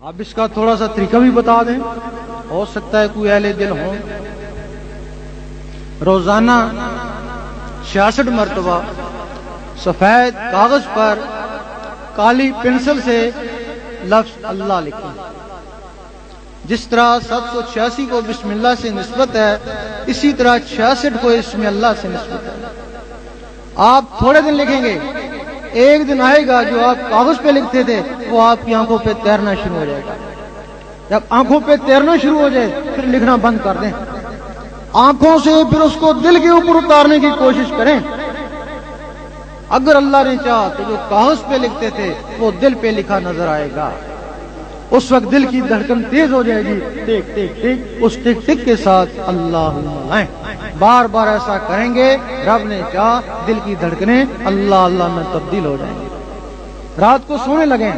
آپ اس کا تھوڑا سا طریقہ بھی بتا دیں، ہو سکتا ہے کوئی اہل دل ہوں۔ روزانہ 66 مرتبہ سفید کاغذ پر کالی پنسل سے لفظ اللہ لکھیں۔ جس طرح 786 کو بسم اللہ سے نسبت ہے، اسی طرح 66 کو اسم اللہ سے نسبت ہے۔ آپ تھوڑے دن لکھیں گے، ایک دن آئے گا جو آپ کاغذ پہ لکھتے تھے وہ آپ کی آنکھوں پہ تیرنا شروع ہو جائے گا۔ جب آنکھوں پہ تیرنا شروع ہو جائے پھر لکھنا بند کر دیں، آنکھوں سے پھر اس کو دل کے اوپر اتارنے کی کوشش کریں۔ اگر اللہ نے چاہا تو جو کاغذ پہ لکھتے تھے وہ دل پہ لکھا نظر آئے گا۔ اس وقت دل کی دھڑکن تیز ہو جائے گی، ٹک ٹک ٹک، اس ٹک ٹک کے ساتھ اللہ لائیں۔ بار بار ایسا کریں گے، رب نے چاہا دل کی دھڑکنیں اللہ اللہ میں تبدیل ہو جائیں گی۔ رات کو سونے لگیں،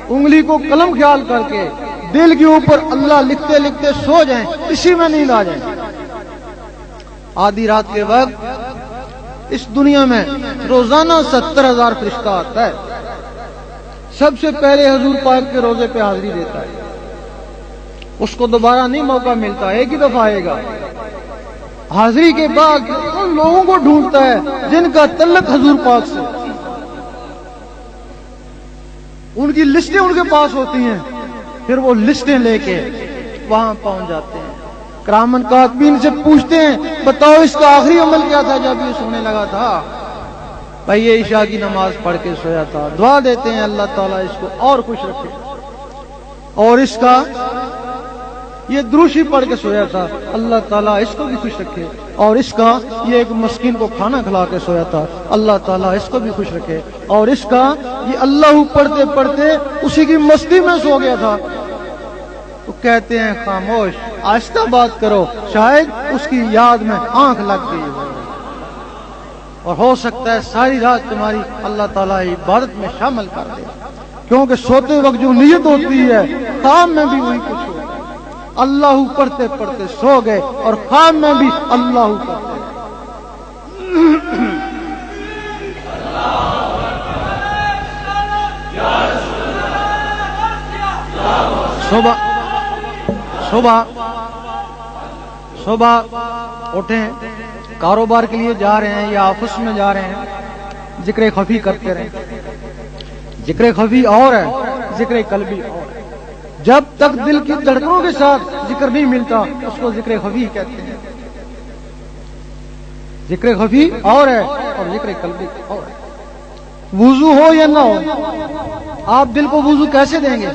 انگلی کو قلم خیال کر کے دل کے اوپر اللہ لکھتے لکھتے سو جائیں، اسی میں نیند آ جائیں۔ آدھی رات کے وقت اس دنیا میں روزانہ 70,000 فرشتہ آتا ہے، سب سے پہلے حضور پاک کے روزے پہ حاضری دیتا ہے۔ اس کو دوبارہ نہیں موقع ملتا، ایک ہی دفعہ آئے گا۔ حاضری کے بعد ان لوگوں کو ڈھونڈتا ہے جن کا تعلق حضور پاک سے، ان کی لسٹیں ان کے پاس ہوتی ہیں، پھر وہ لسٹیں لے کے وہاں پہنچ جاتے ہیں۔ کرامن کاتبین سے پوچھتے ہیں بتاؤ اس کا آخری عمل کیا تھا جب یہ سونے لگا تھا؟ بھائی یہ عشاء کی نماز پڑھ کے سویا تھا۔ دعا دیتے ہیں اللہ تعالیٰ اس کو اور خوش رکھے، اور اس کا یہ دروشی پڑھ کے سویا تھا، اللہ تعالیٰ اس کو بھی خوش رکھے، اور اس کا یہ ایک مسکین کو کھانا کھلا کے سویا تھا، اللہ تعالیٰ اس کو بھی خوش رکھے، اور اس کا یہ اللہ پڑھتے پڑھتے اسی کی مستی میں سو گیا تھا۔ تو کہتے ہیں خاموش، آہستہ بات کرو، شاید اس کی یاد میں آنکھ لگ گئی ہو، اور ہو سکتا ہے ساری رات تمہاری اللہ تعالیٰ عبادت میں شامل کر دے، کیونکہ سوتے وقت جو نیت ہوتی ہے خواب میں بھی وہی کچھ ہوتا ہے۔ اللہ پڑھتے پڑھتے سو گئے اور خواب میں بھی اللہ پڑھتے۔ صبح اٹھیں، کاروبار کے لیے جا رہے ہیں یا آفس میں جا رہے ہیں، ذکر خفی کرتے رہیں۔ ذکر خفی اور ہے، ذکر قلبی اور ہے۔ جب تک دل کی دھڑکنوں کے ساتھ ذکر نہیں ملتا اس کو ذکر خفی کہتے ہیں۔ ذکر خفی اور ہے اور ذکر قلبی اور ہے۔ وضو ہو یا نہ ہو، آپ دل کو وضو کیسے دیں گے؟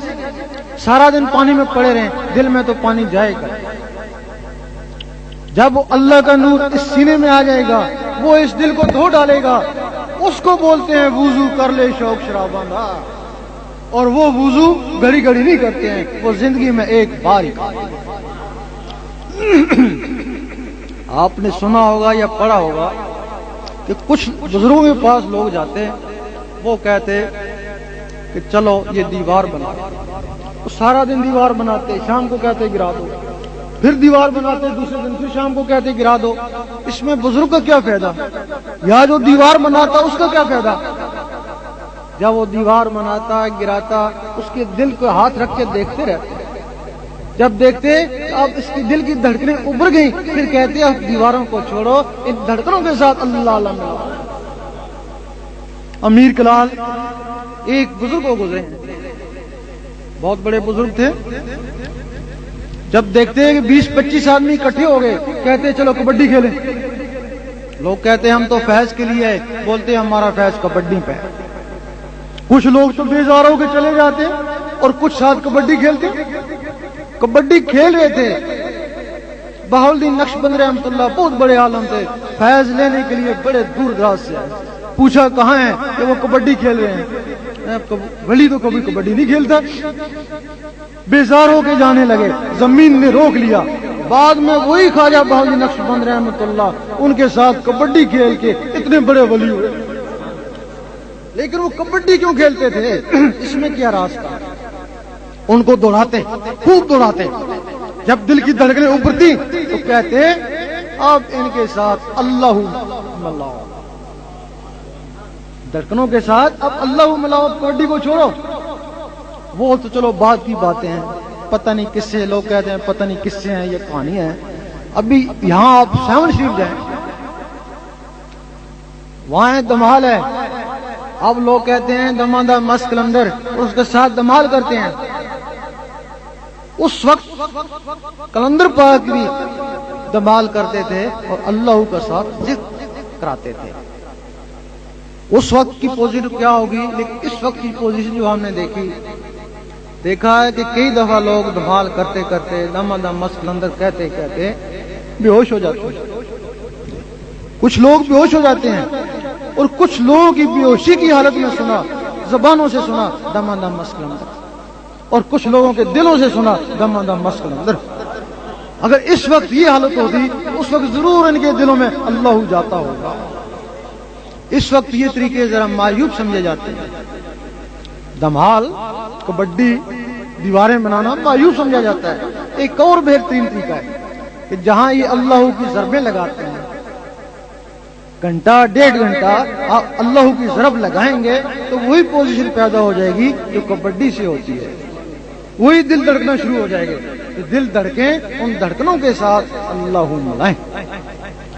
سارا دن پانی میں پڑے رہیں، دل میں تو پانی جائے گا۔ جب اللہ کا نور اس سینے میں آ جائے گا وہ اس دل کو دھو ڈالے گا، اس کو بولتے ہیں وضو کر لے شوق شراباندھا۔ اور وہ وضو گھڑی گھڑی نہیں کرتے ہیں، وہ زندگی میں ایک بار ہی کرتے ہیں۔ آپ نے سنا ہوگا یا پڑھا ہوگا کہ کچھ بزرگوں کے پاس لوگ جاتے ہیں، وہ کہتے کہ چلو یہ دیوار بنا، وہ سارا دن دیوار بناتے، شام کو کہتے گرا دو، پھر دیوار بناتے دوسرے دن، پھر شام کو کہتے گرا دو۔ اس میں بزرگ کا کیا فائدہ؟ یا جو دیوار بناتا اس کا کیا فائدہ؟ جب وہ دیوار بناتا گراتا اس کے دل کو ہاتھ رکھ کے دیکھتے رہتے، جب دیکھتے اب اس کی دل کی دھڑکنیں ابھر گئیں، پھر کہتے اب دیواروں کو چھوڑو، ان دھڑکنوں کے ساتھ اللہ اللہ ملاؤ۔ امیر کلال ایک بزرگ کو گزرے، بہت بڑے بزرگ تھے، جب دیکھتے ہیں کہ 20-25 آدمی اکٹھے ہو گئے، کہتے چلو کبڈی کھیلیں۔ لوگ کہتے ہم تو فیض کے لیے آئے، بولتے ہمارا فیض کبڈی پہ۔ کچھ لوگ تو بیزار ہو کے چلے جاتے اور کچھ ساتھ کبڈی کھیلتے۔ کبڈی کھیل رہے تھے، بہاؤالدین نقشبند رحمۃ اللہ بہت بڑے عالم تھے، فیض لینے کے لیے بڑے دور دراز سے آئے۔ پوچھا کہاں ہیں؟ کہ وہ کبڈی کھیل رہے ہیں۔ ولی تو کبھی کبڈی نہیں کھیلتا۔ بیزار ہو کے جانے لگے، زمین نے روک لیا۔ بعد میں وہی خواجہ بہاؤالدین نقشبند رحمۃ اللہ ان کے ساتھ کبڈی کھیل کے اتنے بڑے ولی ہوئے۔ لیکن وہ کبڈی کیوں کھیلتے تھے؟ اس میں کیا راز تھا؟ ان کو دوڑاتے، خوب دوڑاتے، جب دل کی دھڑکنیں ابھرتی تو کہتے اب ان کے ساتھ اللہ ملاؤ، دھڑکنوں کے ساتھ اب اللہ ملاؤ، کبڈی کو چھوڑو۔ وہ تو چلو بعد کی باتیں ہیں، پتہ نہیں کس سے، لوگ کہتے ہیں پتہ نہیں کس سے ہیں، یہ کہانی ہے۔ ابھی یہاں آپ سیون شریف جائیں، وہاں دمال ہے، اب لوگ کہتے ہیں دمادہ مست کلندر، اس کے ساتھ دمال کرتے ہیں۔ اس وقت کلندر پاک بھی دمال کرتے تھے اور اللہ کا ساتھ ذکر کراتے تھے۔ اس وقت کی پوزیشن کیا ہوگی، لیکن اس وقت کی پوزیشن جو ہم نے دیکھا ہے کہ کئی دفعہ لوگ دمال کرتے کرتے دمادہ مست کلندر کہتے کہتے بے ہوش ہو جاتے ہیں۔ کچھ لوگ بے ہوش ہو جاتے ہیں اور کچھ لوگوں کی بے ہوشی کی حالت میں سنا، زبانوں سے سنا دمادہ مست کلندر، اور کچھ لوگوں کے دلوں سے سنا دمادہ مست کلندر۔ اگر اس وقت یہ حالت ہوتی تو اس وقت ضرور ان کے دلوں میں اللہ جاتا ہوگا۔ اس وقت یہ طریقے ذرا معیوب سمجھے جاتے ہیں، دمال، کبڈی، دیواریں بنانا معیوب سمجھا جاتا ہے۔ ایک اور بہترین طریقہ ہے کہ جہاں یہ اللہ کی ضربیں لگاتے ہیں، گھنٹہ ڈیڑھ گھنٹہ آپ اللہ کی ضرب لگائیں گے تو وہی پوزیشن پیدا ہو جائے گی جو کبڈی سے ہوتی ہے، وہی دل دھڑکنا شروع ہو جائے گا۔ دل دھڑکیں، ان دھڑکنوں کے ساتھ اللہ ملائیں،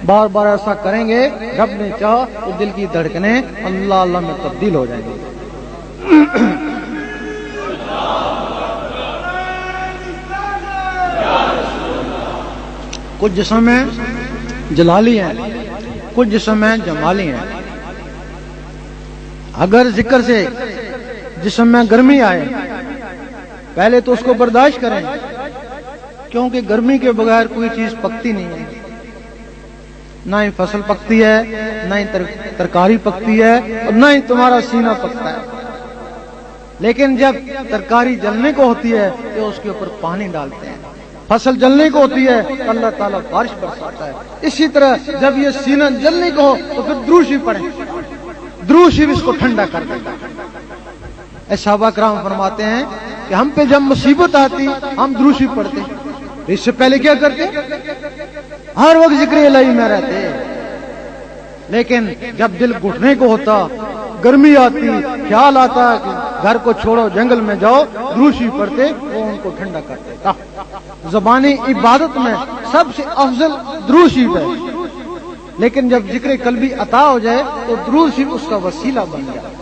بار بار ایسا کریں گے، رب نے چاہا تو دل کی دھڑکنیں اللہ اللہ میں تبدیل ہو جائیں گے۔ کچھ جسم میں جلالی ہیں، کچھ جسم میں جمالی ہیں۔ اگر ذکر سے جسم میں گرمی آئے پہلے تو اس کو برداشت کریں، کیونکہ گرمی کے بغیر کوئی چیز پکتی نہیں ہے، نہ ہی فصل پکتی ہے، نہ ہی ترکاری پکتی ہے، اور نہ ہی تمہارا سینہ پکتا ہے۔ لیکن جب ترکاری جلنے کو ہوتی ہے تو اس کے اوپر پانی ڈالتے ہیں، فصل جلنے کو ہوتی ہے تو اللہ تعالیٰ بارش برساتا ہے۔ اسی طرح جب یہ سینہ جلنے کو ہو تو پھر درود شریف پڑھیں، درود شریف اس کو ٹھنڈا کر دیتا ہے۔ صحابہ کرام فرماتے ہیں کہ ہم پہ جب مصیبت آتی ہم درود شریف پڑھتے، اس سے پہلے کیا کرتے؟ ہر وقت ذکر الہی میں رہتے۔ لیکن جب دل گھٹنے کو ہوتا، گرمی آتی، خیال آتا کہ گھر کو چھوڑو جنگل میں جاؤ، درود شریف پڑھتے، وہ ان کو ٹھنڈا کر دیتا۔ زبانی عبادت میں سب سے افضل درود شریف ہے، لیکن جب ذکر قلبی عطا ہو جائے تو درود شریف اس کا وسیلہ بن جائے۔